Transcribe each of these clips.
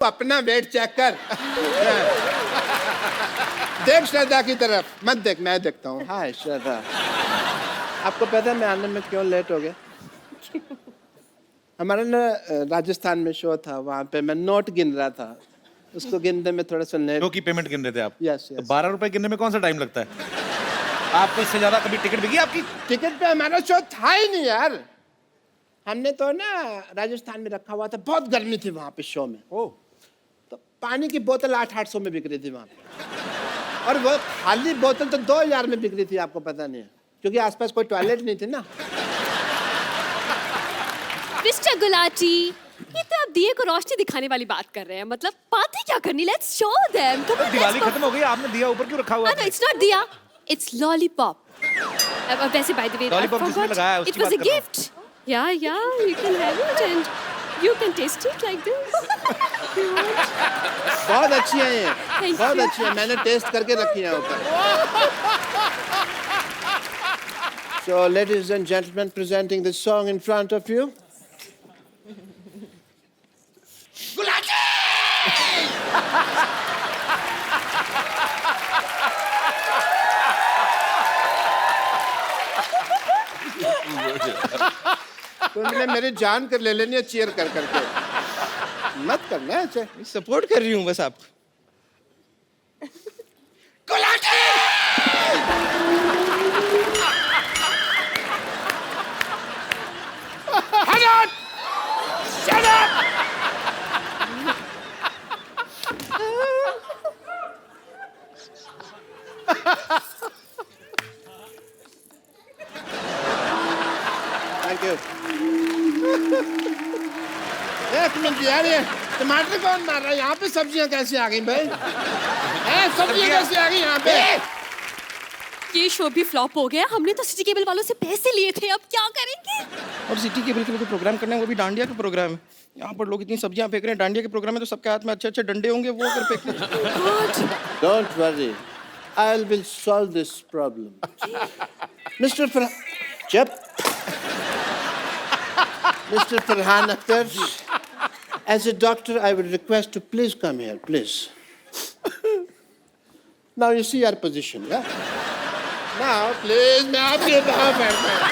अपना wait check कर। देख श्रद्धा की तरफ मत देख, मैं देखता हूँ। हाय श्रद्धा, आपको पता है मैं आने में क्यों लेट हो गया? हमारा ना राजस्थान में शो था, वहाँ पे मैं नोट गिन रहा था, उसको गिनने में थोड़ा सा लेट। शो की पेमेंट गिन रहे थे आप? यस तो 12 रुपए गिनने में कौन सा टाइम लगता है? आपको इससे ज्यादा कभी टिकट बिकी आपकी? टिकट पे हमारा शो था ही नहीं यार। हमने तो ना राजस्थान में रखा हुआ था, बहुत गर्मी थी वहाँ पे शो में। ओ, तो पानी की बोतल 800-800 में बिक रही थी वहाँ पे, और वो खाली बोतल तो 2000 में बिक रही थी, आपको पता नहीं है, क्योंकि आसपास कोई टॉयलेट नहीं थी ना। मिस्टर गुलाटी, ये तो आप दिए को रोशनी दिखाने वाली बात कर रहे हैं। मतलब बात ही क्या करनी, लेट्स शो देम। तो दिवाली खत्म हो गई, आपने दिया ऊपर क्यों रखा हुआ है? नो, इट्स नॉट दिया, इट्स लॉलीपॉप। वैसे बाय द वे, लॉलीपॉप जिसने लगाया है, इट उसकी वाज अ बात कर रहा हूं। गिफ्ट। या you can have it and you can taste it like this. बहुत अच्छी है ये, Thank बहुत you. अच्छी है, मैंने टेस्ट करके रखी है ऊपर। So ladies and gentlemen, presenting the song in front of you. तुमने मेरी जान कर ले लेनी है चीयर कर करके, मत करना ऐसे। सपोर्ट कर रही हूँ बस आप। Shut up! Thank you. एक मिनट यार, ये टमाटर कौन मार रहा है? यहाँ पे सब्जियाँ कैसे आ गई भाई? सब्जियाँ कैसे आ गई यहाँ पे? ये शो भी फ्लॉप हो गया। हमने तो सिटी केबल वालों से पैसे लिए थे, अब क्या करेंगे? और सिटी केबल के लिए जो प्रोग्राम करना है वो भी डांडिया का प्रोग्राम है। यहाँ पर लोग इतनी सब्जियां फेंक रहे हैं, डांडिया के प्रोग्राम में तो सबके हाथ में अच्छे अच्छे डंडे होंगे, वो अगर फेंक रहे। Don't worry, I will solve this problem. Mr. Mr. Farhan Akhtar, as a doctor, I would request to please come here, please. Now you see our position, yeah? Now, please, मैं आपके पाँव पड़ता हूँ।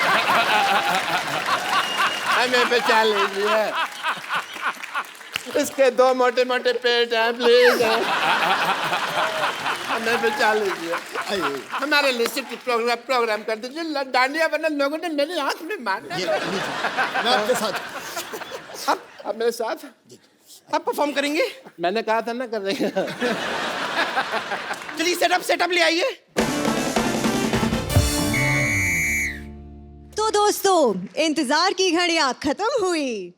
हमें बचा लीजिए। इसके 2 मोटे मोटे पेट हैं, प्लीज। हमें बचा लीजिए। हमारे लिए सिर्फ प्रोग्राम कर दीजिए। डांडिया वरना लोगों ने मेरे हाथ में मारना। मैं आपके साथ। आप मेरे साथ? आप परफॉर्म करेंगे? मैंने कहा था ना कर देंगे। चलिए सेटअप ले आइए। तो दोस्तों, इंतजार की घड़ियां खत्म हुई।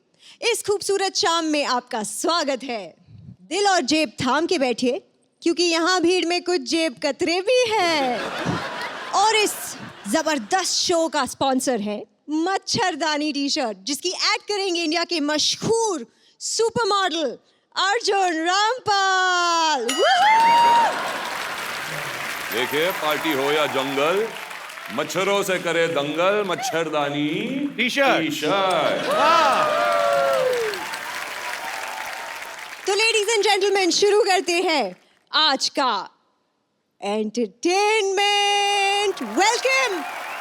इस खूबसूरत शाम में आपका स्वागत है। दिल और जेब थाम के बैठिए, क्योंकि यहाँ भीड़ में कुछ जेब कतरे भी हैं। और इस जबरदस्त शो का स्पॉन्सर है मच्छरदानी टी शर्ट, जिसकी ऐड करेंगे इंडिया के मशहूर सुपर मॉडल अर्जुन रामपाल। देखिए, पार्टी हो या जंगल, मच्छरों से करे दंगल, मच्छरदानी टी शर्ट। तो लेडीज एंड जेंटलमैन, शुरू करते हैं आज का entertainment. Welcome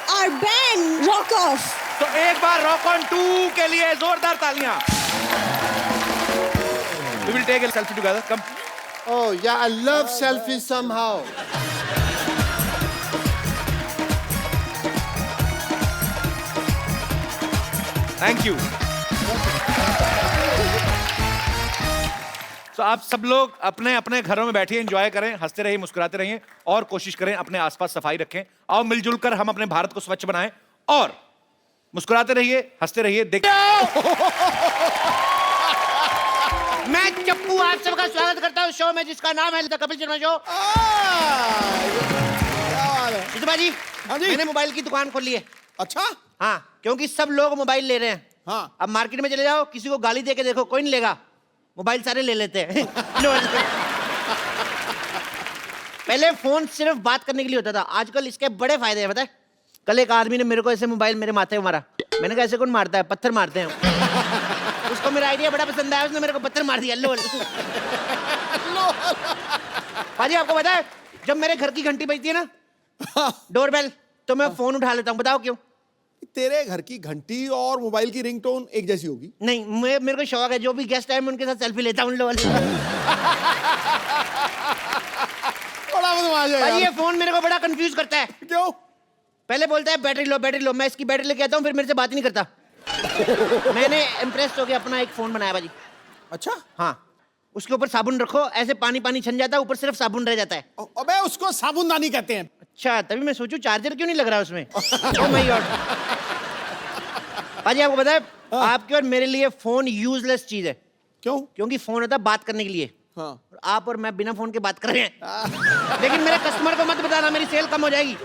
our band rock off. तो एक बार रॉक ऑन 2 के लिए जोरदार तालियां। We will take a selfie together. Come. Oh yeah, I love selfies somehow. Thank you. तो आप सब लोग अपने अपने घरों में बैठिए, एंजॉय करें, हंसते रहिए, मुस्कुराते रहिए और कोशिश करें अपने आसपास सफाई रखें। आओ मिलजुल कर हम अपने भारत को स्वच्छ बनाएं और मुस्कुराते रहिए, हंसते रहिए। मैं चप्पू आप सबका स्वागत करता हूँ शो में, जिसका नाम है द कपिल शर्मा शो। जी, मैंने मोबाइल की दुकान खोली है। अच्छा? हाँ, क्योंकि सब लोग मोबाइल ले रहे हैं। हाँ। अब मार्केट में चले जाओ, किसी को गाली दे के देखो, कोई नहीं लेगा। मोबाइल सारे ले लेते हैं। पहले फोन सिर्फ बात करने के लिए होता था, आजकल इसके बड़े फायदे हैं, पता है? कल एक आदमी ने मेरे को ऐसे मोबाइल मेरे माथे में मारा। मैंने कहा ऐसे कौन मारता है, पत्थर मारते हैं। उसको मेरा आइडिया बड़ा पसंद आया, उसने मेरे को पत्थर मार दिया। लोल। पाजी आपको पता है जब मेरे घर की घंटी बजती है ना, डोरबेल, तो मैं फोन उठा लेता हूँ। बताओ क्यों? तेरे घर की घंटी और मोबाइल की रिंगटोन एक जैसी होगी। नहीं, मेरे को शौक है, जो भी गेस्ट आए मैं उनके साथ सेल्फी लेता हूँ। लोल। बड़ा बदमाश है भाई यार। ये फोन मेरे को बड़ा कंफ्यूज करता है। क्यों? पहले बोलता है बैटरी लो बैटरी लो, मैं इसकी बैटरी लेके आता हूँ, फिर मेरे से बात ही नहीं करता। मैंने इम्प्रेस होकर अपना एक फोन बनाया भाजी। अच्छा। हाँ, उसके ऊपर साबुन रखो, ऐसे पानी पानी छन जाता है, ऊपर सिर्फ साबुन रह जाता है। अबे उसको साबुनदानी कहते हैं। अच्छा, तभी मैं सोचूं चार्जर क्यों नहीं लग रहा उसमें। ओह माय गॉड। भाजी आपको पता है आपके और मेरे लिए फोन यूजलेस चीज है। क्यों? क्योंकि फोन होता है बात करने के लिए। हाँ। और आप और मैं बिना फोन के बात कर रहे हैं। लेकिन मेरे कस्टमर को मत बताना, मेरी सेल कम हो जाएगी।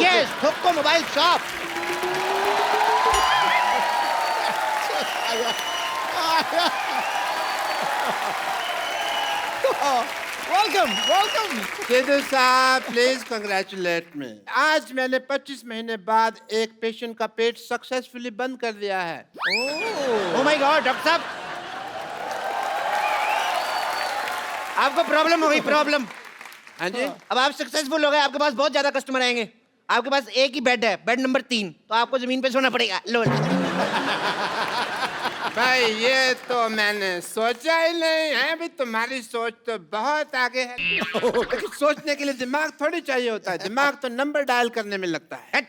यस, ठोको mobile shop. Welcome welcome. Sidhu साहब प्लीज कंग्रेचुलेट मी। आज मैंने 25 महीने बाद एक पेशेंट का पेट सक्सेसफुली बंद कर दिया है। ओह माय गॉड डॉक्टर साहब, आपको प्रॉब्लम हो गई, प्रॉब्लम। हाँ जी। अब आप सक्सेसफुल हो गए, आपके पास बहुत ज्यादा कस्टमर आएंगे। आपके पास एक ही बेड है, बेड नंबर 3, तो आपको जमीन पे सोना पड़ेगा। लो। भाई ये तो मैंने सोचा ही नहीं है। भी तुम्हारी सोच तो बहुत आगे है। लेकिन सोचने के लिए दिमाग थोड़ी चाहिए होता है। दिमाग तो नंबर डायल करने में लगता है। हट।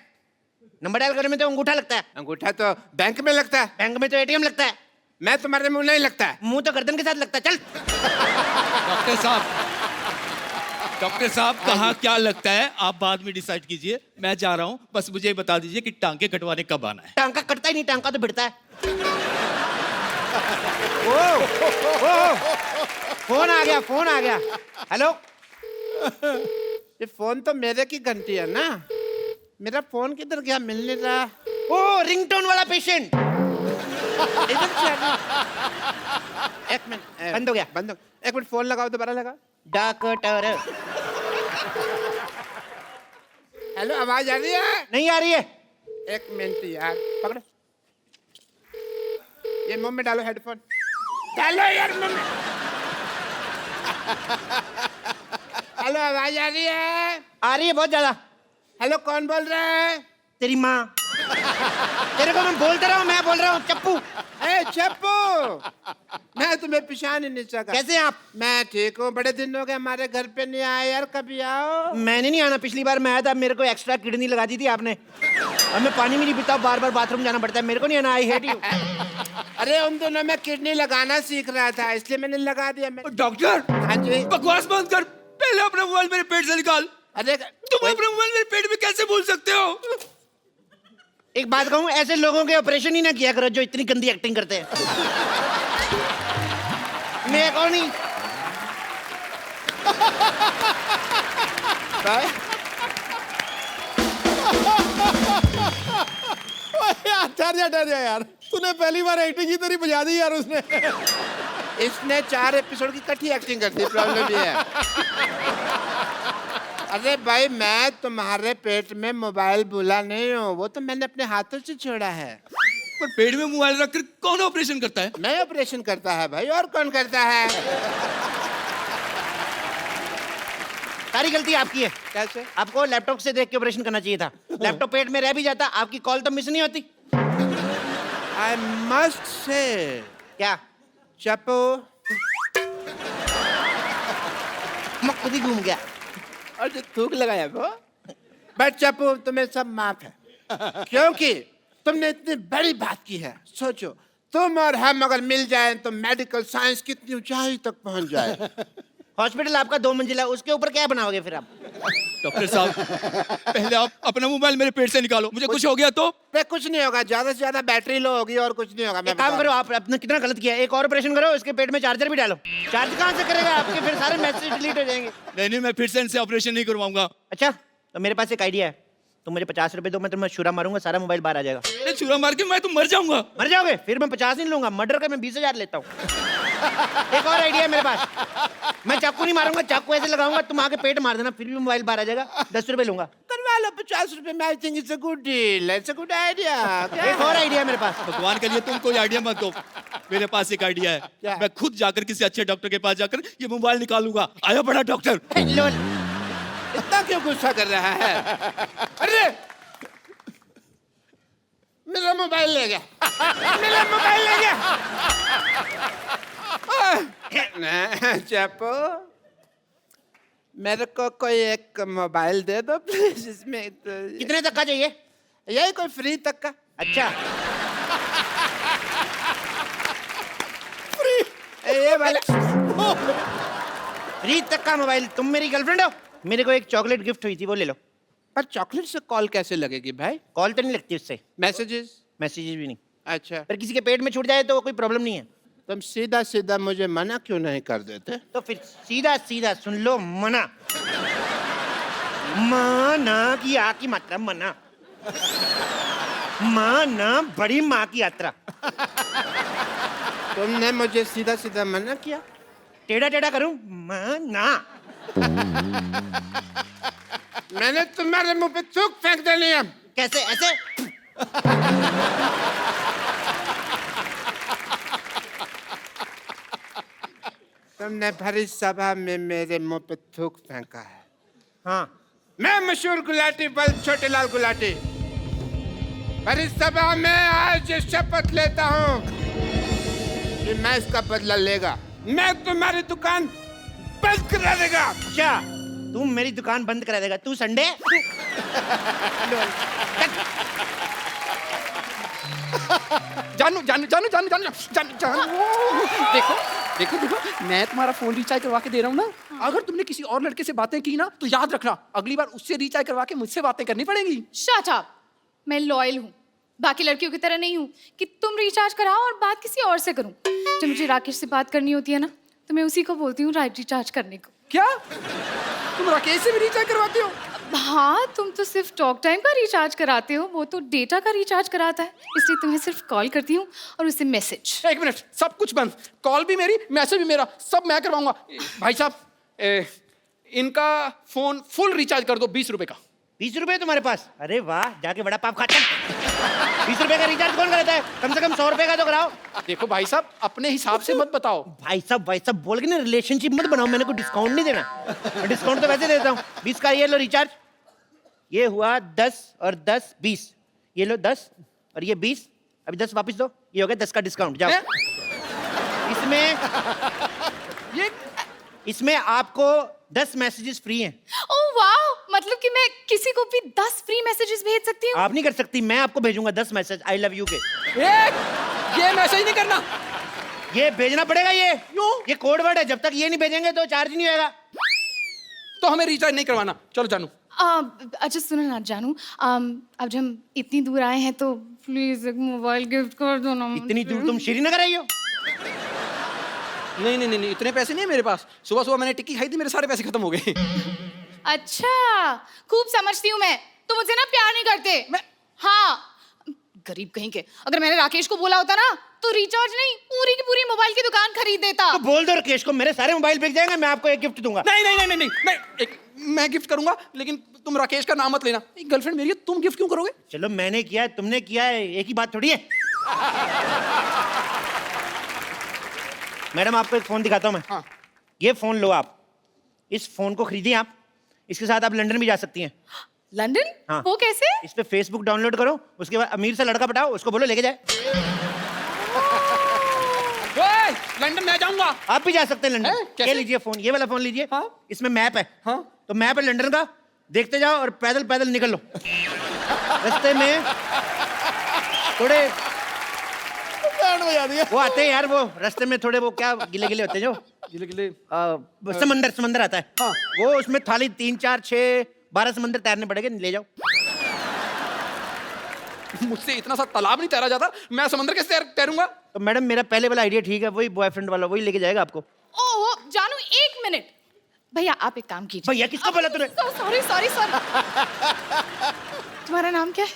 नंबर डायल करने में तो अंगूठा लगता है, अंगूठा तो बैंक में लगता है। बैंक में तो एटीएम लगता है, मैं तुम्हारे मुंह नहीं लगता है। मुंह तो गर्दन के साथ लगता है। चल। डॉक्टर साहब कहाँ क्या लगता है आप बाद में डिसाइड कीजिए, मैं जा रहा हूँ। बस मुझे ये बता दीजिए कि टांके कटवाने कब आना है। टांका कटता ही नहीं, टांका तो भिड़ता है। ओ, फोन आ गया, फोन आ गया। हेलो। ये फोन तो मेरे की घंटी है ना। मेरा फोन किधर गया? मिल नहीं रहा। ओ, रिंगटोन वाला पेशेंट। इधर से आ गया। एक मिनट। बंद हो गया। बंद हो। एक मिनट, फोन लगाओ, दोबारा लगाओ। डॉक्टर। हेलो, आवाज आ रही है? नहीं आ रही है। एक मिनट यार, पकड़ो। ये मुंह में डालो, हेडफोन डालो यार मुंह में। हेलो, आवाज आ रही है? आ रही है बहुत ज्यादा। हेलो, कौन बोल रहा है? तेरी माँ। तेरे को मैं बोलता रहा हूँ, मैं बोल रहा हूँ चप्पू। ए चप्पू, मैं तुम्हें पहचान ही नहीं सका। कैसे हैं आप? मैं ठीक हूँ। बड़े दिन हो गए हमारे घर पे नहीं आए यार, कभी आओ। मैंने नहीं आना, पिछली बार मैं आया था, मेरे को एक्स्ट्रा किडनी लगा दी थी आपने। और मैं पानी भी नहीं पीता, बार बार बाथरूम जाना पड़ता है, मेरे को नहीं आना। I hate you. अरे उन दोनों में किडनी लगाना सीख रहा था, इसलिए मैंने लगा दिया। मैं डॉक्टर हाँ जी। बकवास बंद कर, पहले अपना मोबाइल मेरे पेट से निकाल। अरे तुम अपना मोबाइल मेरे पेट में कैसे भूल सकते हो? एक बात कहूँ, ऐसे लोगों के ऑपरेशन ही ना किया करो जो इतनी गंदी एक्टिंग करते हैं। मैं कौन नहीं। यार ठहर जा यार, तूने पहली बार एक्टिंग की तेरी बजा दी यार उसने। इसने 4 एपिसोड की इकट्ठी एक्टिंग कर दी। प्रॉब्लम ये है। अरे भाई, मैं तुम्हारे पेट में मोबाइल भूला नहीं हूँ, वो तो मैंने अपने हाथों से छोड़ा है। पर पेट में मोबाइल रखकर कौन ऑपरेशन करता है? मैं ऑपरेशन करता है भाई, और कौन करता है? सारी गलती आपकी है। कैसे? आपको लैपटॉप से देख के ऑपरेशन करना चाहिए था। लैपटॉप पेट में रह भी जाता, आपकी कॉल तो मिस नहीं होती। I must say. क्या? चप्पू, मैं खुद ही घूम गया। और जो थूक लगाया वो। बट चप्पू, तुम्हें सब माफ है, क्योंकि तुमने इतनी बड़ी बात की है। सोचो, तुम और हम अगर मिल जाएं तो मेडिकल साइंस कितनी ऊंचाई तक पहुंच जाए। हॉस्पिटल आपका 2 मंजिला, उसके ऊपर क्या बनाओगे फिर आप? डॉक्टर साहब पहले आप अपना मोबाइल मेरे पेट से निकालो, मुझे कुछ हो गया तो? पे कुछ नहीं होगा, ज्यादा से ज्यादा बैटरी लो होगी, और कुछ नहीं होगा। मैं एक काम करो, आप अपने कितना गलत किया, एक और ऑपरेशन करो, इसके पेट में चार्जर भी डालो। चार्ज कहाँ से करेगा? आपके फिर सारे मैसेज डिलीट हो जाएंगे। नहीं, मैं फिर से इनसे ऑपरेशन नहीं करवाऊंगा। अच्छा, तो मेरे पास एक आइडिया है, तुम मुझे 50 रुपए दो, मैं तुम्हें छुरा मारूंगा, सारा मोबाइल बाहर आ जाएगा। अरे छुरा मार के मैं तो मर जाऊंगा। मर जाओगे? फिर मैं 50 नहीं लूंगा, मर्डर का मैं 20,000 लेता हूँ। एक और आइडिया है मेरे पास, मैं चाकू नहीं मारूंगा, चाकू ऐसे लगाऊंगा, तुम आके पेट मार देना, फिर भी मोबाइल बाहर आ जाएगा, 10 रुपए लूंगा। करवा बनवा लो 50 रुपए में। I think it's a good deal, it's a good idea. एक और आइडिया मेरे पास। भगवान के लिए तुम कोई आइडिया मत दो, मेरे पास एक आइडिया है। मैं खुद जाकर किसी अच्छे डॉक्टर के पास जाकर ये मोबाइल निकालूंगा। आया बड़ा डॉक्टर। लो, इतना क्यों गुस्सा कर रहा है? अरे मेरा मोबाइल ले गया, मेरा मोबाइल ले गया। चैपो, मेरे को कोई एक मोबाइल दे दो प्लीज। इसमें तो कितने तक का चाहिए? यही कोई फ्री तक का। अच्छा, ये वाला फ्री तक का मोबाइल। तुम मेरी गर्लफ्रेंड हो? मेरे को एक चॉकलेट गिफ्ट हुई थी, वो ले लो। पर चॉकलेट से कॉल कैसे लगेगी भाई? कॉल तो नहीं लगती उससे, मैसेजेस? मैसेजेस भी नहीं। अच्छा, पर किसी के पेट में छूट जाए तो कोई प्रॉब्लम नहीं है। तुम सीधा सीधा मुझे मना क्यों नहीं कर देते? तो फिर सीधा सीधा सुन लो, मना। मना की आ की मात्रा मना। माना बड़ी माँ की यात्रा। तुमने मुझे सीधा सीधा मना किया। टेढ़ा टेढ़ा करूं? मना। मैंने तुम्हारे मुंह पे थूक फेंक देनी है। कैसे? ऐसे? तुमने भरी सभा में मेरे मुंह पे थूक फेंका है। हाँ, मैं मशहूर गुलाटी बल छोटे लाल गुलाटी भरी सभा में आज शपथ लेता हूँ कि मैं इसका बदला लेगा। मैं तुम्हारी दुकान बंद करा देगा। क्या तू मेरी दुकान बंद करा देगा? तू संडे? जानू जानू जानू जानू जानू जानू जानू देखो देखो देखो, मैं तुम्हारा फोन रिचार्ज करवा के दे रहा हूँ ना। अगर तुमने किसी और लड़के से बातें की ना तो याद रखना, अगली बार उससे रिचार्ज करवा के मुझसे बातें करनी पड़ेगी। Shut up. मैं लॉयल हूँ, बाकी लड़कियों की तरह नहीं हूँ कि तुम रिचार्ज कराओ और बात किसी और से करूँ। जब मुझे राकेश से बात करनी होती है ना तो मैं उसी को बोलती हूँ रिचार्ज करने को। क्या तुम राकेश से भी रिचार्ज करवाते हो? हाँ, तुम तो सिर्फ टॉक टाइम का रिचार्ज कराते हो, वो तो डेटा का रिचार्ज कराता है। इसलिए तुम्हें सिर्फ कॉल करती हूँ और उससे मैसेज। एक मिनट, सब कुछ बंद। कॉल भी मेरी, मैसेज भी मेरा, सब मैं करवाऊंगा। भाई साहब, इनका फोन फुल रिचार्ज कर दो 20 रुपए का। 20 रुपए तुम्हारे पास? अरे वाह, जाके बड़ा पाप खाता। 20 रुपए का रिचार्ज कौन कराता है? कम से कम 100 रुपए का तो कराओ। देखो भाई साहब, अपने हिसाब से मत बताओ। भाई साहब बोल के ना रिलेशनशिप मत बनाओ। मैंने कोई डिस्काउंट नहीं देना। मैं डिस्काउंट तो वैसे देता हूँ। 20 का ये लो रिचार्ज। ये हुआ 10 और 10 20। ये लो 10 और ये 20। अभी 10 वापस दो, ये हो गया 10 का डिस्काउंट। जाओ। इसमें आपको 10 मैसेजेस फ्री हैं। ओह वाह, मतलब कि मैं किसी को भी 10 फ्री मैसेजेस भेज सकती हूँ? आप नहीं कर सकती, मैं आपको भेजूंगा 10 मैसेज आई लव यू के। ये मैसेज नहीं करना, ये भेजना पड़ेगा। ये क्यों? ये कोड वर्ड है, जब तक ये नहीं भेजेंगे तो चार्ज नहीं होगा। तो हमें रिचार्ज नहीं करवाना। चलो जानू। अच्छा सुनो ना जानू, अब जब हम इतनी दूर आए हैं तो प्लीज एक मोबाइल गिफ्ट कर दो ना। इतनी दूर तुम श्रीनगर आई हो? नहीं नहीं नहीं, इतने पैसे नहीं है मेरे पास। सुबह सुबह मैंने टिक्की खाई थी, मेरे सारे पैसे खत्म हो गए। अच्छा, खूब समझती हूँ मैं। तुम मुझसे ना प्यार नहीं करते। हाँ, गरीब कहीं के। अगर मैंने राकेश को बोला होता ना तो रिचार्ज नहीं, पूरी की पूरी मोबाइल की दुकान खरीद देता। तो बोल दो राकेश को, मेरे सारे मोबाइल बिक जाएंगे, मैं आपको एक गिफ्ट दूंगा। नहीं नहीं नहीं नहीं नहीं, एक मैं गिफ्ट करूंगा, लेकिन तुम राकेश का नाम मत लेना। एक गर्लफ्रेंड मेरी है, तुम गिफ्ट क्यों करोगे? चलो मैंने किया है, तुमने किया है, एक ही बात थोड़ी है। मैडम आपको एक फोन दिखाता हूं मैं। हाँ। ये फोन लो आप, इस फोन को खरीदिए आप। इसके साथ आप लंदन भी जा सकती हैं। लंदन? हाँ। वो कैसे? इस पे फेसबुक डाउनलोड करो, उसके बाद अमीर से लड़का पटाओ, उसको बोलो लेके जाए। ओए, लंदन मैं जाऊंगा। आप भी जा सकते हैं लंदन। कैसे? ये लीजिए फोन, ये वाला फोन लीजिए। हाँ। इसमें मैप है। हाँ। तो मैप है लंदन का, देखते जाओ और पैदल पैदल निकल लो। रास्ते में थोड़े वो आते हैं यार, वो रास्ते में थोड़े वो क्या गिले गिले होते हैं जो गिले गिले समंदर आता है। हाँ। वो उसमें थाली 3 4 6 12 समंदर तैरने पड़ेंगे, ले जाओ। मुझसे इतना सा तालाब नहीं तैरा जाता, मैं समंदर कैसे तैरूंगा? तो मैडम मेरा पहले वाला आइडिया ठीक है, वही बॉयफ्रेंड वाला, वही लेके जाएगा आपको। ओह जानू, एक मिनट भैया, आप एक काम कीजिए। भैया किसको बोला तूने? Sorry sorry sorry. तुम्हारा नाम क्या है?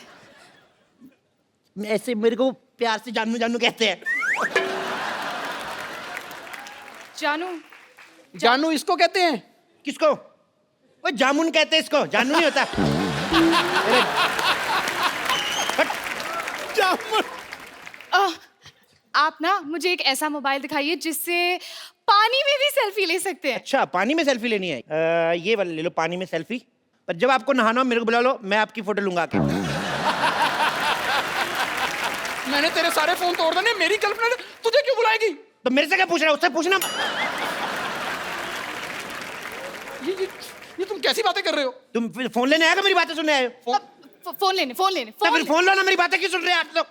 ऐसे मेरे को प्यार से जानू जानू कहते हैं। जानू? जानू इसको कहते हैं? किसको? वो जामुन कहते हैं इसको, जानू नहीं होता। आप ना मुझे एक ऐसा मोबाइल दिखाइए जिससे पानी में भी सेल्फी ले सकते हैं। अच्छा, पानी में सेल्फी लेनी है? ये वाला ले लो, पानी में सेल्फी। पर जब आपको नहाना हो मेरे को बुला लो, मैं आपकी फोटो लूंगा आके। मैंने तेरे सारे फोन तोड़ देने, मेरी गर्लफ्रेंड तुझे क्यों बुलाएगी? तो मेरे से क्या पूछ रहा है? उससे पूछना। ये तुम कैसी बातें कर रहे हो? तुम फिर फोन लेने आएगा, मेरी बातें सुनने आए हो? फोन लेने तो फिर फोन लो ना, मेरी बातें क्यों सुन रहे हैं आप लोग?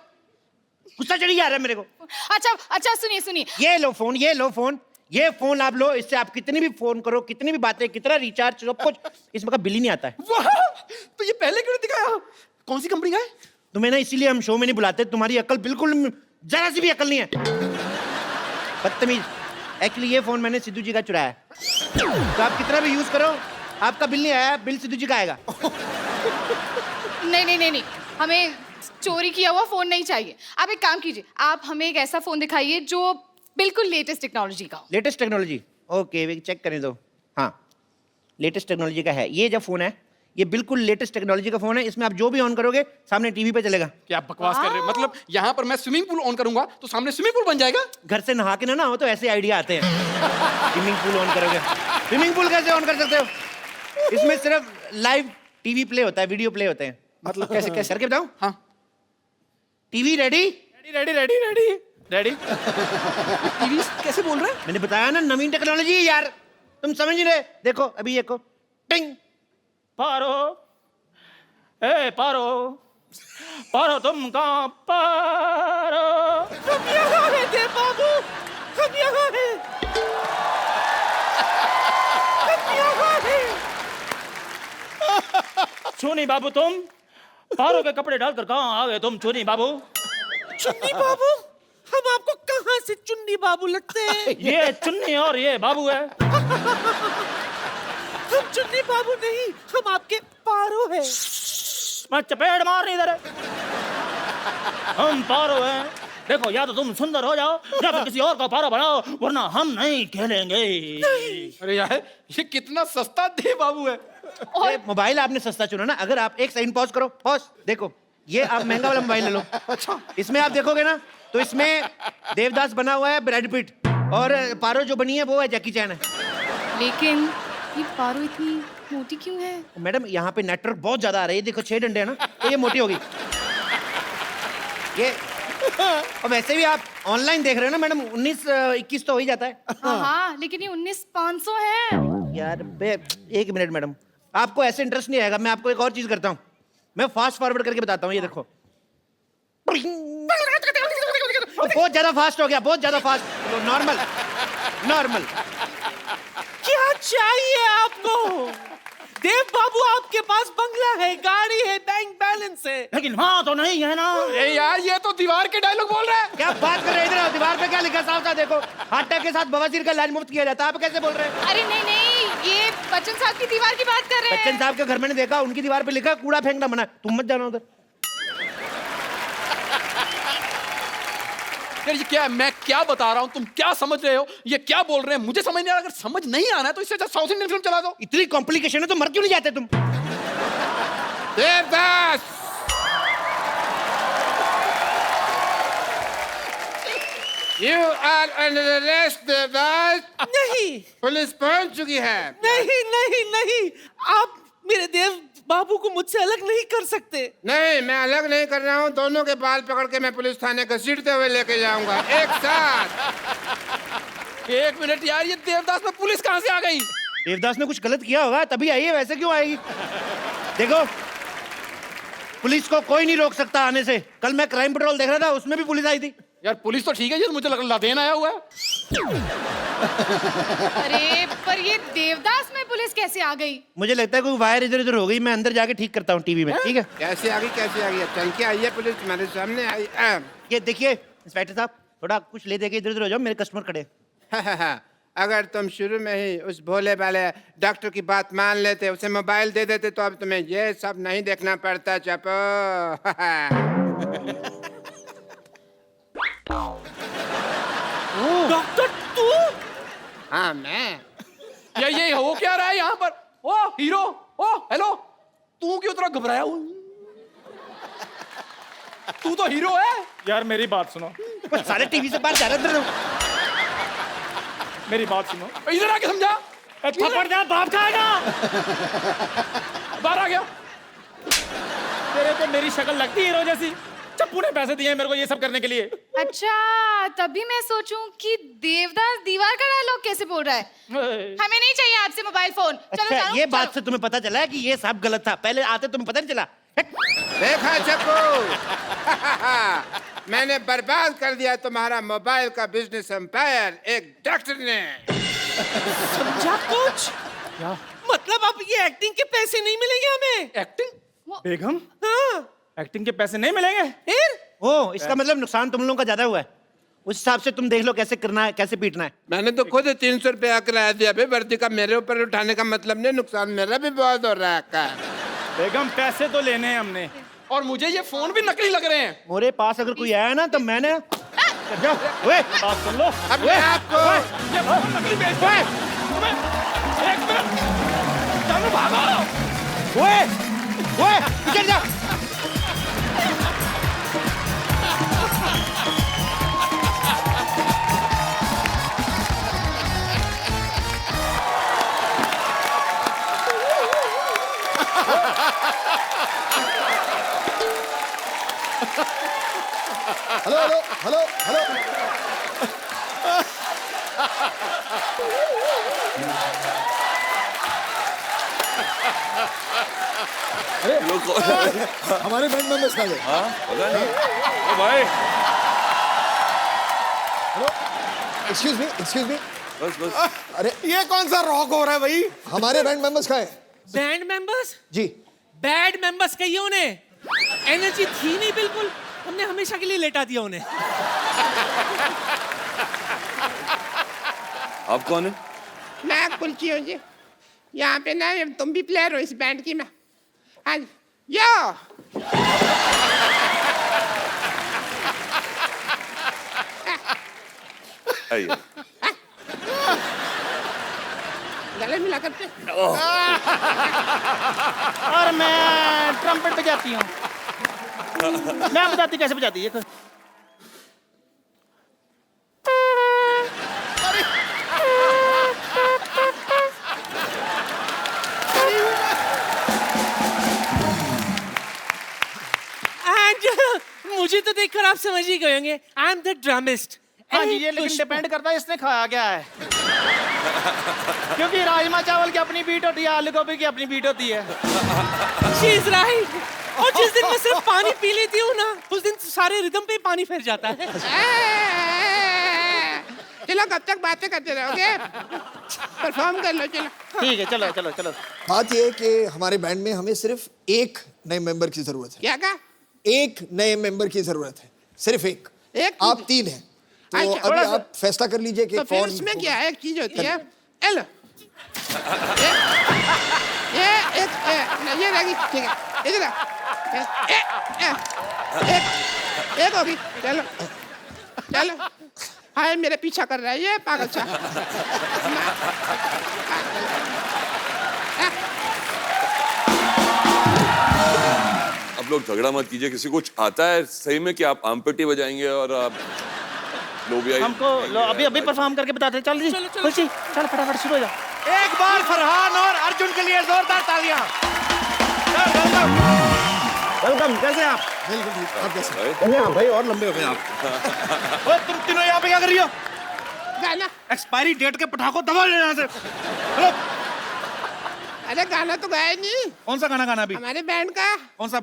गुस्सा चढ़ी जा रहा है मेरे को। अच्छा सुनिए सुनिए, ये लो फोन, ये लो फोन, ये फोन आप लो। इससे आप कितनी भी फोन करो, कितनी भी बातें, कितना रिचार्ज, सब कुछ, इसमें का बिल ही नहीं आता है। वाह, तो ये पहले क्यों नहीं दिखाया? कौन सी कंपनी का है? तुम्हें ना इसीलिए हम शो में नहीं बुलाते, तुम्हारी अकल बिल्कुल जरा सी भी अकल नहीं है, बदतमीज। एक्चुअली ये फोन मैंने सिद्धू जी का चुराया है, तो आप कितना भी यूज करो आपका बिल नहीं आया, बिल सिद्धू जी का आएगा। नहीं, हमें चोरी किया हुआ फोन नहीं चाहिए। आप एक काम कीजिए, आप हमें एक ऐसा फोन दिखाइए जो बिल्कुल लेटेस्ट टेक्नोलॉजी का हो। Latest technology? ओके, चेक करने दो। हाँ, लेटेस्ट टेक्नोलॉजी का है ये। जब फोन है ये बिल्कुल लेटेस्ट टेक्नोलॉजी का फोन है। इसमें आप जो भी ऑन करोगे सामने टीवी पे चलेगा। क्या बकवास कर रहे हो? मतलब यहाँ पर मैं स्विमिंग पूल ऑन करूंगा तो सामने स्विमिंग पूल बन जाएगा? घर से नहा के ना हो तो ऐसे आइडिया आते हैं। स्विमिंग पूल ऑन करोगे, स्विमिंग पूल कैसे ऑन कर सकते हो? इसमें सिर्फ लाइव टीवी प्ले होता है, वीडियो प्ले होते हैं। मतलब कैसे कैसे करके बताऊं? हाँ, टीवी रेडी? रेडी। टीवी कैसे बोल रहे हैं? मैंने बताया ना, नवीन टेक्नोलॉजी यार, तुम समझ नहीं रहे। देखो अभी, देखो, टिंग। पारो, ए पारो, पारो तुम कहाँ? पारो, हम यहाँ हैं देव बाबू, हम यहाँ हैं, हम यहाँ हैं। चुन्नी बाबू तुम पारो के कपड़े डालकर कहाँ आ गए तुम? चुन्नी बाबू। चुन्नी बाबू? हम आपको कहाँ से चुन्नी बाबू लगते हैं? ये चुन्नी और ये बाबू है। हम चुन्नी बाबू नहीं, हम आपके पारो हैं। मैं चपेट मार नहीं दे रहे। हम पारो हैं। देखो, या तो तुम सुंदर हो जाओ या फिर किसी और का पारो बनाओ, वरना हम नहीं खेलेंगे। अरे यार, ये कितना सस्ता देव बाबू है। ये मोबाइल आपने सस्ता चुना ना। अगर आप एक सेकंड पॉज करो, पॉज। देखो ये आप महंगा वाला मोबाइल ले लो। अच्छा, इसमें आप देखोगे ना तो इसमें देवदास बना हुआ है ब्रैड पिट, और पारो जो बनी है वो है जैकी चैन है। लेकिन ये पारो इतनी मोटी क्यों है? मैडम यहाँ पे नेटवर्क बहुत ज्यादा आ रहा है। ये देखो 6 डंडे है ना, तो ये मोटी होगी ये। और वैसे भी आप ऑनलाइन देख रहे हो ना मैडम, 19-21 तो हो ही जाता है। हाँ, लेकिन ये 19,500 है। यार एक मिनट मैडम, आपको ऐसे इंटरेस्ट नहीं आएगा। मैं आपको एक और चीज करता हूँ, मैं फास्ट फॉरवर्ड करके बताता हूँ। ये देखो, बहुत ज्यादा फास्ट हो गया, बहुत ज्यादा फास्ट। नॉर्मल। क्या चाहिए आपको? देव बाबू, आपके पास बंगला है, गाड़ी है, बैंक बैलेंस है, लेकिन हाँ तो नहीं है ना। अरे यार, ये तो दीवार के डायलॉग बोल रहा है। क्या बात कर रहे हैं? इधर दीवार पे क्या लिखा साफ था, देखो। हार्ट अटैक के साथ बवासीर का इलाज मुफ्त किया जाता है। आप कैसे बोल रहे हैं? अरे नहीं, ये बच्चन साहब की दीवार की बात कर रहे हैं। बच्चन साहब के घर मैंने देखा, उनकी दीवार पे लिखा कूड़ा फेंकना मना। तुम मत जाना उधर। यार ये क्या है? मैं क्या बता रहा हूँ, तुम क्या समझ रहे हो? ये क्या बोल रहे हैं मुझे समझ नहीं आ रहा। अगर समझ नहीं आना है तो इससे अच्छा साउथ इंडियन फिल्म चला दो। इतनी कॉम्प्लिकेशन है तो मर क्यों नहीं जाते तुम? Devdas, you are under arrest, Devdas. नहीं पुलिस पहुंच चुकी है। नहीं, आप मेरे देव बाबू को मुझसे अलग नहीं कर सकते। नहीं, मैं अलग नहीं कर रहा हूँ। दोनों के बाल पकड़ के मैं पुलिस थाने घसीटते हुए लेके जाऊंगा एक साथ। एक मिनट यार, ये देवदास में पुलिस कहाँ से आ गई? देवदास ने कुछ गलत किया होगा तभी आई है, वैसे क्यों आएगी? देखो, पुलिस को कोई नहीं रोक सकता आने से। कल मैं क्राइम पेट्रोल देख रहा था, उसमें भी पुलिस आई थी। यार पुलिस तो ठीक है, ये तो मुझे लग लादेन आया हुआ है। अरे पर ये देवदास में पुलिस कैसे आ गई? मुझे लगता है कोई वायर इधर उधर हो गई। मैं अंदर जाके ठीक करता हूँ टीवी में, ठीक है? कैसे आ गई? चल के आई है पुलिस, तुम्हारे सामने आई। ये देखिए इंस्पेक्टर साहब, थोड़ा कुछ ले दे के इधर उधर हो जाओ, मेरे कस्टमर खड़े। अगर तुम शुरू में ही उस भोले वाले डॉक्टर की बात मान लेते, उसे मोबाइल दे देते, तो अब तुम्हें ये सब नहीं देखना पड़ता। चपो। डॉक्टर तू? हाँ, मैं। ये हो क्या रहा है यहाँ पर? ओ हीरो, ओ हेलो, तू क्यों इतना घबराया हुआ? तू तो हीरो है। यार मेरी बात सुनो, सारे टीवी से बाहर जा रहे हैं। मेरी बात सुनो। इधर आके समझा। थप्पड़ जा बाप खाएगा। बाहर आ गया। तेरे को मेरी शक्ल लगती है हीरो जैसी। चप्पू ने पैसे दिए हैं मेरे को ये सब करने के लिए। अच्छा, तभी मैं सोचूं कि देवदास दीवार का डायलॉग कैसे बोल रहा है। हमें नहीं चाहिए आपसे मोबाइल फोन। चलो अच्छा, जानो, ये चलो। बात से तुम्हें पता चला है कि ये सब गलत था? पहले आते तुम्हें पता नहीं चला? देखा चप्पू, मैंने बर्बाद कर दिया तुम्हारा मोबाइल का बिजनेस एम्पायर एक डॉक्टर ने। समझा कुछ? मतलब अब ये एक्टिंग के पैसे नहीं मिलेंगे हमें? एक्टिंग? बेगम, हाँ। एक्टिंग के पैसे नहीं मिलेंगे? फिर ओ, इसका मतलब नुकसान तुम लोगों का ज्यादा हुआ है। उस हिसाब से तुम देख लो कैसे करना है, कैसे पीटना है। मैंने तो खुद 300 रुपया किराया दिया भाई, वर्दी का मेरे ऊपर उठाने का मतलब नहीं, नुकसान मेरा भी बहुत हो रहा है। बेगम पैसे तो लेने हैं हमने। और मुझे ये फोन भी नकली लग रहे हैं। मेरे पास अगर कोई आया ना तो मैंने ओए, बात सुन लो। अब मैं आपको ये फोन नकली बेच रहे हैं। एक मिनट, जानो भागो। ओए, ओए, इधर जा। Hello hello hello hello. हमारे बैंड मेंबर्स खा गए। हाँ पता नहीं। ओ भाई हेलो, एक्सक्यूज मी। बस बस। अरे ये कौन सा रॉक हो रहा है भाई? हमारे बैंड मेंबर्स खाए। Band members? जी। बैड मेंबर्स कहिए उन्हें। एनर्जी थी नहीं बिल्कुल, हमने हमेशा के लिए लेटा दिया उन्हें। आप कौन है? मैं कुलची हूँ जी, यहाँ पे ना तुम भी प्लेयर हो इस बैंड की। मैं हाँ यो आइए। गले मिला करते। और मैं ट्रम्पेट बजाती हूँ। मैं बताती कैसे बजाती है। मुझे तो देखकर आप समझ ही गए होंगे, आई एम द ड्रमिस्ट। हाँ जी, ये लेकिन डिपेंड करता है इसने खाया क्या है। क्योंकि राजमा चावल की अपनी बीट होती है, आलू गोभी की अपनी बीट होती है। She is right. और जिस दिन मैं सिर्फ पानी पी लेती हूँ ना, उस दिन सारे रिदम पे पानी फिर जाता है। चलो कब तक बातें करते रहोगे? परफॉर्म कर लो। चलो ठीक है, चलो चलो चलो। बात ये है कि हमारे बैंड में हमें सिर्फ एक नए मेंबर की जरूरत है। क्या कहा? एक नए मेंबर की जरूरत है, सिर्फ एक। एक? आप 3 हैं, तो अच्छा, अभी आप फैसला कर लीजिए कि तो फिर कौन उसमें क्या होगा। है, एक चीज होती है एल ये रहेगी, ठीक है। इधर एक होगी। चलो चलो। हाय मेरे पीछा कर रहा है ये पागल सा। आप लोग झगड़ा मत कीजिए। किसी कुछ आता है सही में कि आप आमपेटी बजाएंगे और आप लोबिया? हमको अभी अभी परफॉर्म करके बताते हैं। चल जी, खुशी, चल फटाफट शुरू हो जा। एक बार फरहान और अर्जुन के लिए जोरदार तालियां। वेलकम, कैसे आप? बिल्कुल ठीक, आप कैसे? भाई भाई और लंबे हो गए आप। ओए तुम तीनों यहाँ पे क्या कर रही हो? गाना। एक्सपायरी डेट के पटाखों दबा ले यहाँ से। हेलो, अरे गाना तो गाया नहीं। कौन सा गाना गाना अभी? हमारे बैंड का। कौन सा?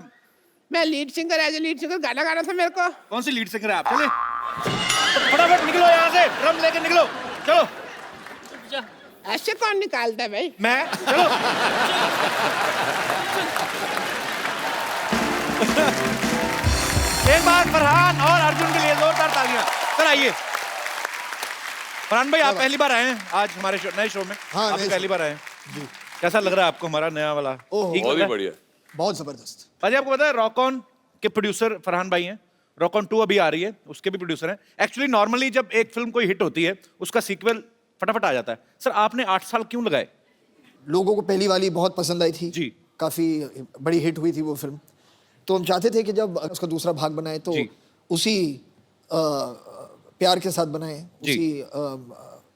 मैं lead singer, as a lead singer गाना गाना था मेरे को। कौन सी लीड सिंगर है आप? चले तो फटाफट निकलो यहाँ से, ड्रम लेके निकलो। चलो। ऐसे कौन निकालता है भाई? मैं। चलो। एक बार फरहान और अर्जुन के लिए जोरदार तालियां। सर आइए। फरहान भाई, आप पहली बार आए हैं आज हमारे नए शो में। हाँ, आप नए पहली शो। बार आए हैं जी। कैसा लग रहा है आपको हमारा नया वाला? ठीक बहुत लग ही रहा है? बढ़िया। बहुत जबरदस्त। भाजी आपको पता है रॉक ऑन के प्रोड्यूसर फरहान भाई हैं। रॉक ऑन 2 अभी आ रही है, उसके भी प्रोड्यूसर हैं। एक्चुअली नॉर्मली जब एक फिल्म कोई हिट होती है उसका सीक्वल फटाफट आ जाता है। सर आपने 8 साल क्यों लगाए? लोगों को पहली वाली बहुत पसंद आई थी जी। काफ़ी बड़ी हिट हुई थी वो फिल्म। तो हम चाहते थे कि जब उसका दूसरा भाग बनाए तो जी। उसी प्यार के साथ बनाए, जी। उसी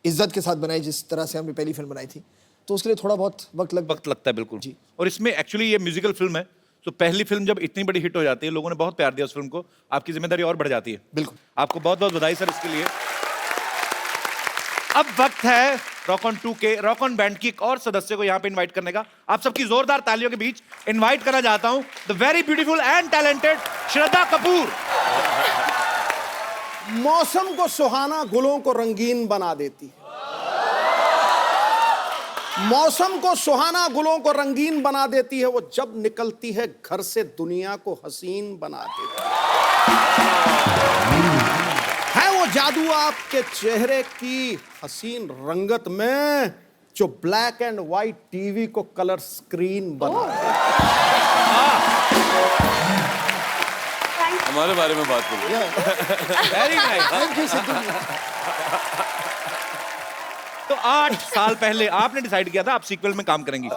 इज्जत के साथ बनाए जिस तरह से हमने पहली फिल्म बनाई थी। तो उसके लिए थोड़ा बहुत वक्त लगता है बिल्कुल जी। और इसमें एक्चुअली ये म्यूजिकल फिल्म है, तो पहली फिल्म जब इतनी बड़ी हिट हो जाती है, लोगों ने बहुत प्यार दिया उस फिल्म को, आपकी जिम्मेदारी और बढ़ जाती है। बिल्कुल। आपको बहुत बहुत बधाई सर इसके लिए। अब वक्त है रॉक ऑन 2 के रॉक ऑन बैंड की एक और सदस्य को यहाँ पे इनवाइट करने का। आप सबकी जोरदार तालियों के बीच इनवाइट करना चाहता हूं the very beautiful and talented Shraddha Kapoor. मौसम को सुहाना, गुलों को रंगीन बना देती है। मौसम को सुहाना, गुलों को रंगीन बना देती है, वो जब निकलती है घर से दुनिया को हसीन बना देती है वो जादू आपके चेहरे की हसीन रंगत में जो ब्लैक एंड व्हाइट टीवी को कलर स्क्रीन बना हमारे बारे में बात करिए। Very nice. तो 8 साल पहले आपने डिसाइड किया था आप सीक्वल में काम करेंगी,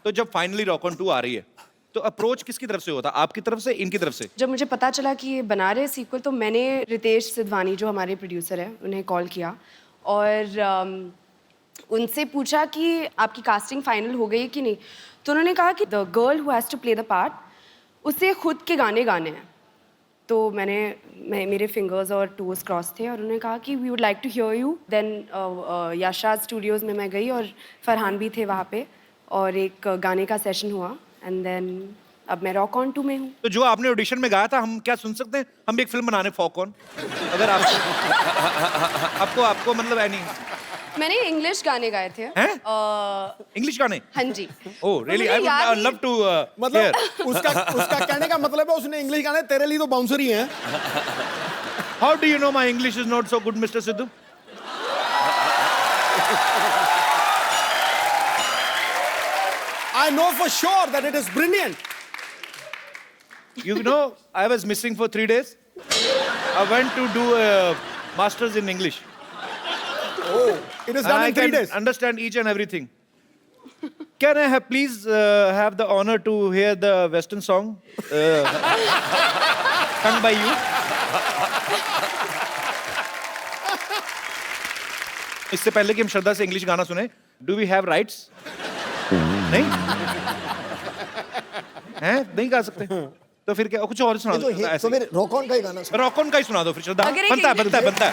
तो जब फाइनली रॉक ऑन 2 आ रही है तो अप्रोच किसकी तरफ से होता, आपकी तरफ से, इनकी तरफ से? जब मुझे पता चला कि ये बना रहे सीक्वल तो मैंने रितेश सिद्धवानी जो हमारे प्रोड्यूसर हैं उन्हें कॉल किया और उनसे पूछा कि आपकी कास्टिंग फाइनल हो गई कि नहीं। तो उन्होंने कहा कि the girl who has to play the part उसे खुद के गाने गाने हैं। तो मेरे फिंगर्स और टोज क्रॉस थे और उन्होंने कहा कि we would like to hear you. Then Yashraj studios में मैं गई और फरहान भी थे वहाँ पे और एक गाने का सेशन हुआ एंड देन अब मैं रॉक ऑन 2 में हूँ। तो जो आपने ऑडिशन में गाया था हम क्या सुन सकते हैं? हम भी एक फिल्म बनाने फॉक ऑन, अगर आपको मतलब एनी। मैंने इंग्लिश गाने गाए थे। इंग्लिश गाने? हाँ जी। Oh really, I would love to मतलब उसका कहने का मतलब है उसने इंग्लिश गाने, तेरे लिए तो बाउंसर ही हैं। How do you know my English is not so good mister Sidhu? I know for sure that it is brilliant. You know, I was missing for 3 days. I went to do a master's in English. Oh, it is done in 3 days. I understand each and everything. Can I have please have the honor to hear the Western song sung by you? इससे पहले कि हम श्रद्धा से English गाना सुने, do we have rights? नहीं हैं, नहीं गा सकते तो फिर क्या, कुछ और सुना दो। तो मेरे रॉक ऑन का ही गाना सुनो। रॉक ऑन का ही सुना दो फिर श्रद्धा। बनता है।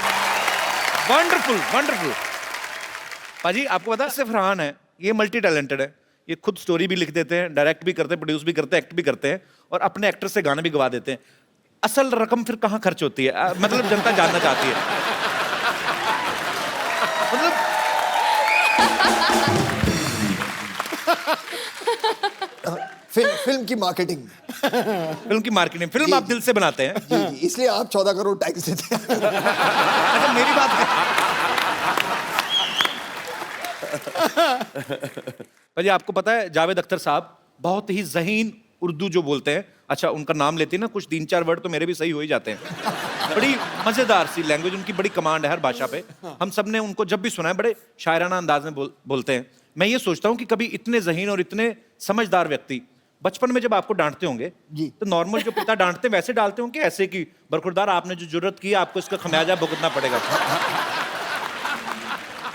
वंडरफुल। पाजी आपको पता है सिर्फ फरहान है, ये मल्टी टैलेंटेड है, ये खुद स्टोरी भी लिख देते हैं, डायरेक्ट भी करते हैं, प्रोड्यूस भी करते हैं, एक्ट भी करते हैं और अपने एक्टर से गाने भी गवा देते हैं। असल रकम फिर कहाँ खर्च होती है, मतलब जनता जानना चाहती है। मतलब फिल्म की मार्केटिंग फिल्म आप दिल से बनाते हैं। जी, इसलिए आप 14 करोड़ टैक्स देते हैं। अच्छा मेरी बात पर आपको पता है जावेद अख्तर साहब बहुत ही ज़हीन उर्दू जो बोलते हैं, अच्छा उनका नाम लेते हैं ना, कुछ 3-4 वर्ड तो मेरे भी सही हो ही जाते हैं। बड़ी मजेदार सी लैंग्वेज, उनकी बड़ी कमांड है हर भाषा पे। हम सब ने उनको जब भी सुना है बड़े शायराना अंदाज में बोलते हैं। मैं ये सोचता हूँ कि कभी इतने ज़हीन और इतने समझदार व्यक्ति बचपन में जब आपको डांटते होंगे तो नॉर्मल जो पिता डांटते वैसे डालते होंगे ऐसे कि बरखुरदार आपने जो जरूरत की आपको इसका खमियाजा भुगतना पड़ेगा?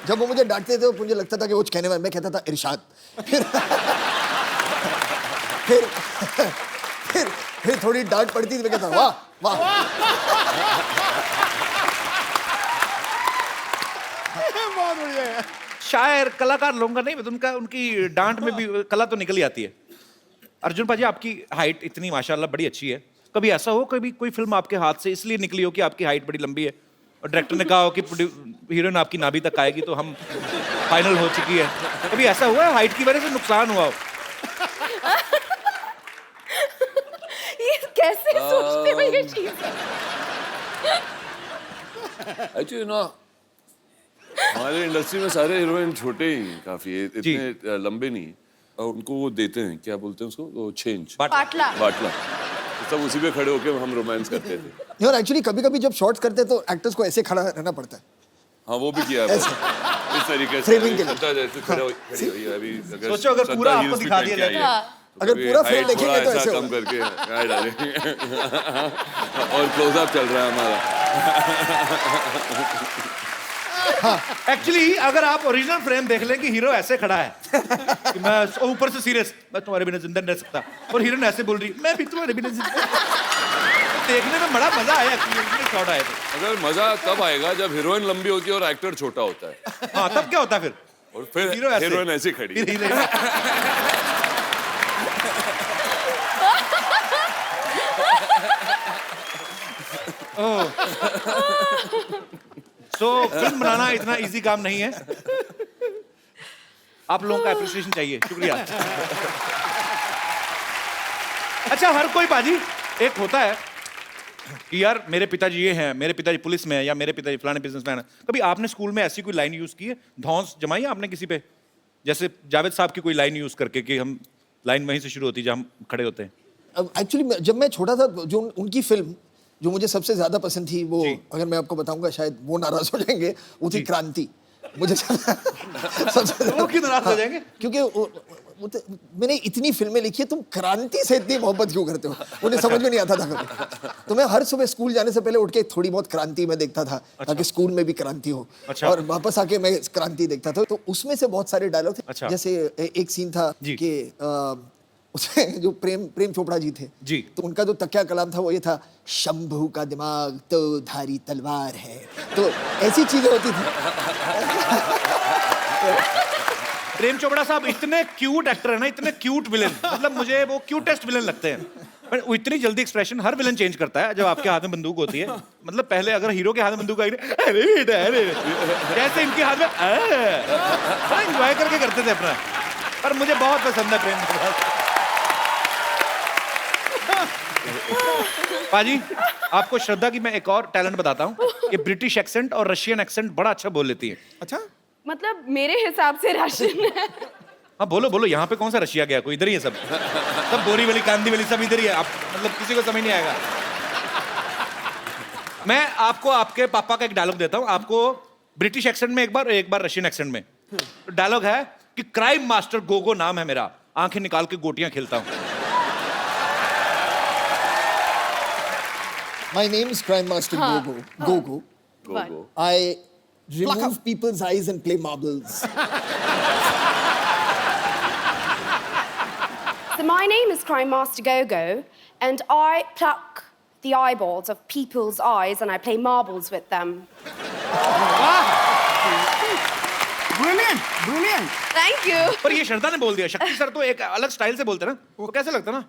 जब वो मुझे डांटते थे तो मुझे लगता था कि वो कहने वाला, मैं कहता था इरशाद। फिर थोड़ी डांट पड़ती थी, मैं कहता वाह वाह। बहुत बढ़िया है। शायर कलाकार लोगों का नहीं, उनका उनकी डांट में भी कला तो निकल ही आती है। अर्जुन पाजी आपकी हाइट इतनी माशाल्लाह बड़ी अच्छी है, कभी ऐसा हो कभी कोई फिल्म आपके हाथ से इसलिए निकली हो कि आपकी हाइट बड़ी लंबी है और डायरेक्टर ने कहा हो कि हीरोइन आपकी नाभि तक आएगी तो हम फाइनल हो चुकी है, कभी ऐसा हुआ है हाइट की वजह से नुकसान हुआ हो? ये कैसे सोचते हो ये चीज? एक्चुअली ना हमारे इंडस्ट्री में सारे हीरोइन छोटे ही काफी, इतने लंबे नहीं, और उनको वो देते हैं, क्या बोलते हैं उसको, वो छेंज, बाटला। सब उसी पे खड़े होके हम रोमांस करते थे। और एक्चुअली कभी-कभी जब शॉट्स करते हैं तो एक्टर्स को ऐसे खड़ा रहना पड़ता है। हाँ वो भी किया है इस तरीके से, फ्रेमिंग के लिए। जैसे खड़ी हुई है अभी, सोचो अगर पूरा आपको दिखा दिया जाए अगर कभी पूरा height फ्रेम देखेंगे थोड़ा तो ऐसा ऐसे कम होगा। करके यहाँ डालेंगे और क्लोजअप चल रहा है हमारा। एक्चुअली अगर आप ओरिजिनल फ्रेम देख लें कि हीरो ऐसे खड़ा है कि मैं ऊपर से सीरियस, मैं तुम्हारे बिना जिंदा नहीं रह सकता, और हीरोइन ऐसे बोल रही मैं भी तुम्हारे बिना जिंदा। देखने में बड़ा मजा आया एक्चुअली शॉट आए थे। अगर मजा तब आएगा जब हीरोइन लंबी होती है और एक्टर छोटा होता है। हाँ तब क्या होता है फिर? और फिर हीरो ऐसे। हीरोइन ऐसी खड़ी। सो फिल्म बनाना इतना इजी काम नहीं है। आप लोगों का एप्रिसिएशन चाहिए, शुक्रिया। अच्छा हर कोई बाजी एक होता है कि यार मेरे पिताजी ये हैं, मेरे पिताजी पुलिस में है, या मेरे पिताजी फलाने बिजनेसमैन है। कभी आपने स्कूल में ऐसी कोई लाइन यूज की है, धौंस जमाई है आपने किसी पे, जैसे जावेद साहब की कोई लाइन यूज करके कि हम लाइन वहीं से शुरू होती है जहां हम खड़े होते हैं? अब एक्चुअली जब मैं छोटा था, जो उनकी फिल्म जो मुझे सबसे ज्यादा पसंद थी, वो अगर मैं आपको बताऊंगा शायद वो नाराज हो जाएंगे, वो थी क्रांति। मुझे सबसे वो क्यों नाराज हो जाएंगे? क्योंकि मैंने इतनी फिल्में लिखी है, तुम क्रांति से इतनी मोहब्बत क्यों करते हो? उन्हें समझ में नहीं आता था कभी। तो मैं हर सुबह स्कूल जाने से पहले उठ के थोड़ी बहुत क्रांति में देखता था, ताकि स्कूल में भी क्रांति हो। और वापस आके मैं क्रांति देखता था। तो उसमें से बहुत सारे डायलॉग थे। जैसे एक सीन था कि उसमें जो प्रेम चोपड़ा जी थे जी, तो उनका जो तकिया कलाम था वो ये था, शंभू का दिमाग तो धारी तलवार है। तो ऐसी चीजें होती थी। प्रेम चोपड़ा साहब इतने क्यूट एक्टर है ना, इतने क्यूट विलेन, मतलब मुझे वो क्यूटेस्ट विलेन लगते हैं। पर वो इतनी जल्दी एक्सप्रेशन हर विलेन चेंज करता है जब आपके हाथ में बंदूक होती है। मतलब पहले अगर हीरो के हाथ में बंदूक आई, अरे बेटा अरे, जैसे इनके हाथ में एंजॉय करके करते थे अपना। पर मुझे बहुत पसंद है प्रेम चोपड़ा। पाजी आपको श्रद्धा की मैं एक और टैलेंट बताता हूँ, ये ब्रिटिश एक्सेंट और रशियन एक्सेंट बड़ा अच्छा बोल लेती है। अच्छा, मतलब मेरे हिसाब से राशन है। हाँ बोलो बोलो, यहाँ पे कौन सा रशिया गया, कोई इधर ही है सब बोरीवली कांदीवली सब इधर ही है। आप मतलब किसी को समझ नहीं आएगा। मैं आपको आपके पापा का एक डायलॉग देता हूँ, आपको ब्रिटिश एक्सेंट में एक बार रशियन एक्सेंट में। डायलॉग है कि क्राइम मास्टर गोगो नाम है मेरा, आंखें निकाल के गोटियां खेलता हूँ। My name is Crime Master Gogo. Gogo. I remove people's eyes and play marbles. So my name is Crime Master Gogo, and I pluck the eyeballs of people's eyes and I play marbles with them. Brilliant. Thank you. पर ये श्रद्धा ने बोल दिया, शक्ति sir तो एक अलग style से बोलते ना, वो कैसे लगता ना,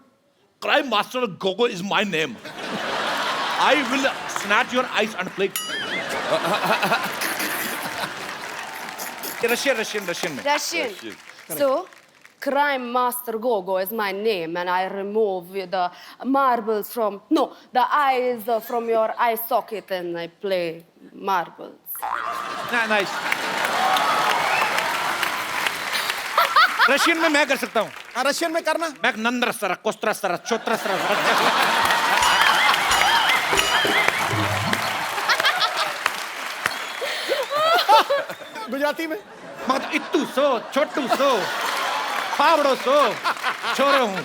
crime master Gogo is my name, I will snatch your eyes and play. Russian में. Russian. So, Crime Master Gogo is my name, and I remove the marbles from the eyes from your eye socket, and I play marbles. Nice. Russian में मैं कर सकता हूँ। Russian में करना। मैं Nandra sir, कोस्त्र sir, चोत्र sir. Gujarati में मत इत्तू सो, छोटू सो, फावड़ो सो, छोरो हूँ।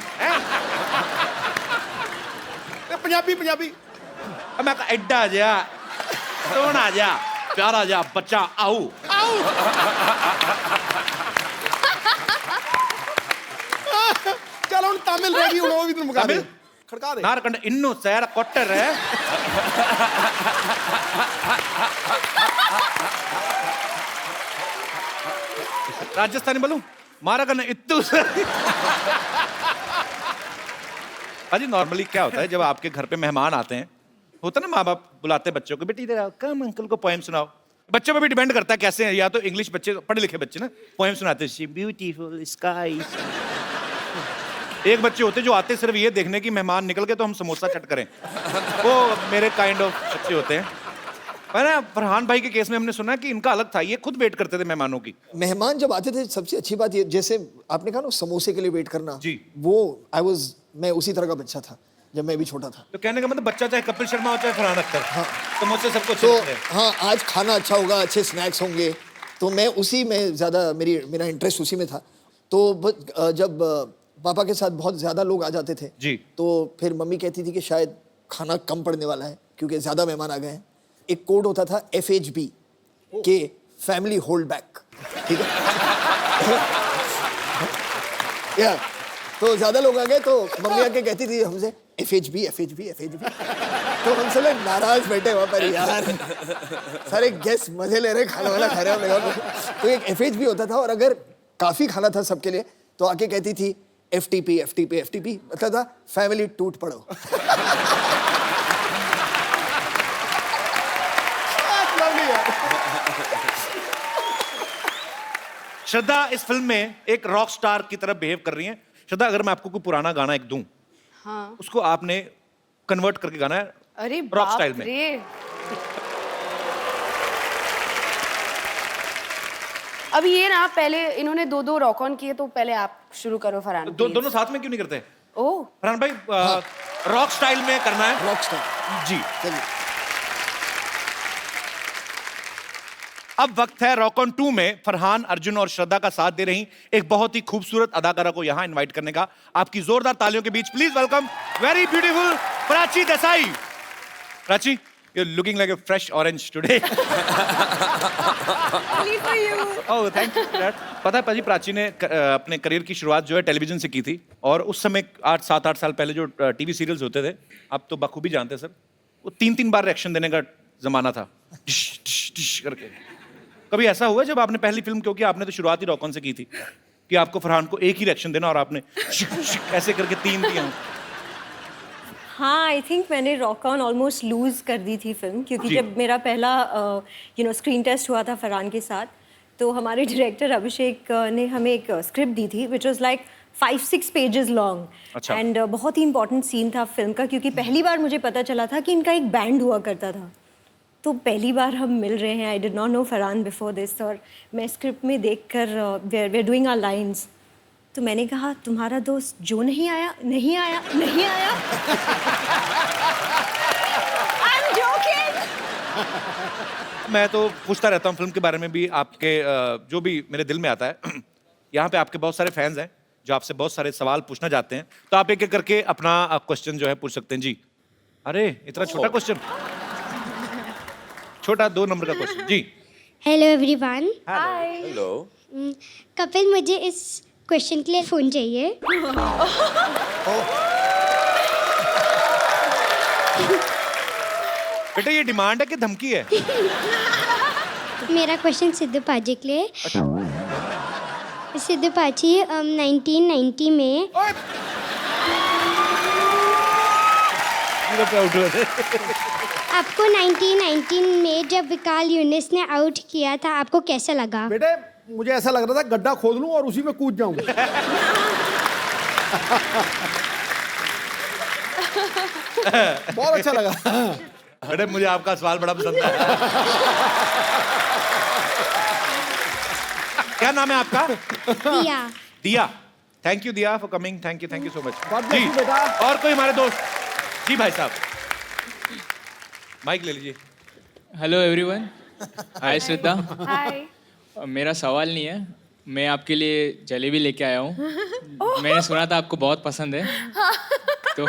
पंजाबी। मैं एड्डा जा, सोना जा, प्यारा जा, बच्चा आओ। चलो तमिल रहेगी, वो भी तुम मुका दे। खड़का दे। नारकंड इन्नू सैर कोटर है। राजस्थानी बोलूं, मारा करना इत्तू। अजी नॉर्मली क्या होता है जब आपके घर पे मेहमान आते हैं, होता ना माँ बाप बुलाते हैं बच्चों को, बेटी इधर आओ, कम अंकल को पोएम सुनाओ। बच्चों पे भी डिपेंड करता है कैसे हैं, या तो इंग्लिश बच्चे, पढ़े लिखे बच्चे ना पोएम सुनाते हैं, ब्यूटीफुल स्काई। एक बच्चे होते जो आते सिर्फ ये देखने की मेहमान निकल के तो हम समोसा चट करें, वो मेरे काइंड ऑफ बच्चे होते हैं। पर फरहान भाई के केस में हमने सुना कि इनका अलग था, ये खुद वेट करते थे मेहमानों की। मेहमान जब आते थे सबसे अच्छी बात ये, जैसे आपने कहा ना समोसे के लिए वेट करना जी, वो मैं उसी तरह का बच्चा था जब मैं भी छोटा था। तो कहने का मतलब बच्चा चाहे कपिल शर्मा हो चाहे फरहान अख्तर, हाँ, समोसे सबको तो हाँ, आज खाना अच्छा होगा, अच्छे स्नैक्स होंगे, तो मैं उसी में ज़्यादा मेरा इंटरेस्ट उसी में था। तो जब पापा के साथ बहुत ज्यादा लोग आ जाते थे जी। तो फिर मम्मी कहती थी कि शायद खाना कम पड़ने वाला है क्योंकि ज्यादा मेहमान आ गए हैं। एक कोड होता था FHB के फैमिली होल्ड बैक, ठीक है। या तो ज्यादा लोग आ गए तो मम्मी आके कहती थी हमसे FHB FHB FHB। तो हम सब लोग नाराज बैठे वहां पर यार, सारे गेस्ट मजे ले रहे, खाना वाला खा रहे हैं हम लोग। तो एक FHB होता था और अगर काफी खाना था सबके लिए तो आके कहती थी FTP FTP FTP, मतलब था फैमिली टूट पड़ो। श्रद्धा इस फिल्म में एक रॉक स्टार की तरह बिहेव कर रही हैं। श्रद्धा, अगर मैं आपको कोई पुराना गाना एक दूं, हाँ। उसको आपने कन्वर्ट करके गाना है अरे रॉक बाप स्टाइल में। रे। अब ये ना, पहले इन्होंने 2-2 रॉक ऑन किए तो पहले आप शुरू करो फरहान। दोनों साथ में क्यों नहीं करते? ओह फरहान भाई, रॉक स्टाइल में करना है। रॉक स्टार जी। चलिए। अब वक्त है रॉक ऑन 2 में फरहान, अर्जुन और श्रद्धा का साथ दे रही एक बहुत ही खूबसूरत अदाकारा को यहां इनवाइट करने का। आपकी जोरदार तालियों के बीच please welcome very beautiful Prachi Desai. Prachi, you're looking like a fresh orange today. Only for you. Oh, thank you for that. पता है पाजी, प्राची ने अपने करियर की शुरुआत जो है टेलीविजन से की थी और उस समय 7-8 साल पहले जो टीवी सीरियल्स होते थे, आप तो बखूबी जानते हैं सर, वो 3-3 बार रिएक्शन देने का जमाना था, डिश डिश डिश करके। कभी ऐसा हुआ जब आपने पहली फिल्म, क्योंकि आपने तो शुरुआत ही रॉक ऑन से की थी, कि आपको फरहान को एक ही रिएक्शन देना और आपने ऐसे करके 3 दिया? हाँ, आई थिंक मैंने रॉक ऑन ऑलमोस्ट लूज कर दी थी फिल्म, क्योंकि जी। जब मेरा पहला स्क्रीन टेस्ट हुआ था फरहान के साथ, तो हमारे डायरेक्टर अभिषेक ने हमें एक स्क्रिप्ट दी थी which was like 5-6 pages long. अच्छा। एंड बहुत ही इंपॉर्टेंट सीन था फिल्म का, क्योंकि पहली बार मुझे पता चला था कि इनका एक बैंड हुआ करता था। तो पहली बार हम मिल रहे हैं, I did not know Farhan before this, और मैं स्क्रिप्ट में देख कर we are doing our lines, तो मैंने कहा तुम्हारा दोस्त जो नहीं आया नहीं आया नहीं आया। I'm joking. मैं तो पूछता रहता हूँ फिल्म के बारे में भी, आपके जो भी मेरे दिल में आता है। यहाँ पे आपके बहुत सारे फैंस हैं जो आपसे बहुत सारे सवाल पूछना चाहते हैं, तो आप एक एक करके अपना क्वेश्चन जो है पूछ सकते हैं जी। अरे इतना छोटा क्वेश्चन, छोटा 2 नंबर का क्वेश्चन जी। Hello everyone. Hi. Hello. Kapil, मुझे इस क्वेश्चन के लिए फोन चाहिए। बेटा ये डिमांड है कि धमकी है? मेरा क्वेश्चन सिद्धू पाजी के लिए। सिद्धू पाजी, 1990 में आपको 1919 में जब विकाल यूनिस ने आउट किया था, आपको कैसा लगा? बेटे मुझे ऐसा लग रहा था गड्ढा खोद लूं और उसी में कूद जाऊं। बहुत अच्छा लगा। बेटे मुझे आपका सवाल बड़ा पसंद है। क्या नाम है आपका? Dia. Dia. Thank you Dia for coming, thank you so much God bless ji. you, बेटा। और कोई हमारे दोस्त? जी भाई साहब, माइक ले लीजिए। Hello everyone. Hi Shraddha. Hi. मेरा सवाल नहीं है, मैं आपके लिए जलेबी लेके आया हूँ। मैंने सुना था आपको बहुत पसंद है। तो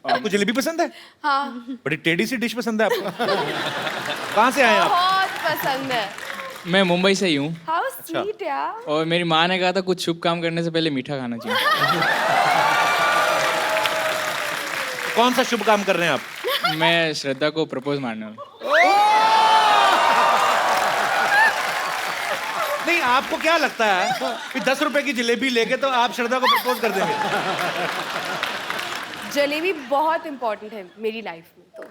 आपको जलेबी पसंद है? हाँ। बड़ी टेढ़ी सी डिश पसंद है आपको। कहाँ से आए आप? बहुत पसंद है। मैं मुंबई से ही हूँ हाउ स्वीट यार। और मेरी माँ ने कहा था कुछ शुभ काम करने से पहले मीठा खाना चाहिए। कौन सा शुभ काम कर रहे हैं आप? मैं श्रद्धा को प्रपोज मारने हूँ। नहीं, आपको क्या लगता है कि 10 रुपए की जलेबी लेके तो आप श्रद्धा को प्रपोज कर देंगे? जलेबी बहुत इंपॉर्टेंट है मेरी लाइफ में, तो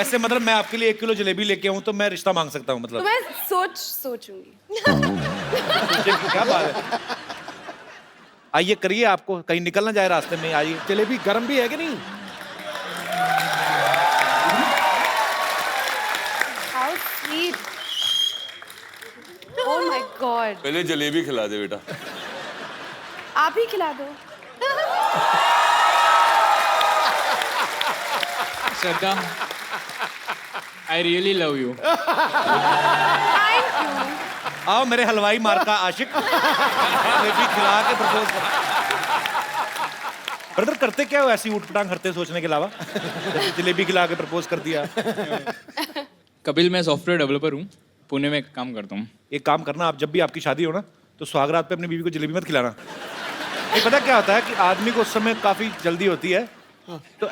ऐसे मतलब मैं आपके लिए 1 किलो जलेबी लेके आऊं तो मैं रिश्ता मांग सकता हूं मतलब? तो मैं सोचूंगी। क्या बात है। आइए करिए, आपको कहीं निकल ना जाए रास्ते में। आइए। जलेबी गर्म भी है कि नहीं? How sweet. Oh my God. पहले जलेबी खिला दे बेटा। आप ही खिला दो। Shraddha, I really love you. Thank you. आओ मेरे हलवाई मार का आशिक, जलेबी खिला के प्रपोज कर। ब्रदर करते क्या हो ऐसी ऊटपटांग करते सोचने के अलावा? जैसे जलेबी खिला के प्रपोज कर दिया। कपिल, मैं सॉफ्टवेयर डेवलपर हूँ, पुणे में काम करता हूँ। एक काम करना, आप जब भी आपकी शादी हो ना तो सुहागरात पे अपनी बीवी को जलेबी मत खिलाना। ये पता क्या होता है कि आदमी को उस समय काफी जल्दी होती है, तो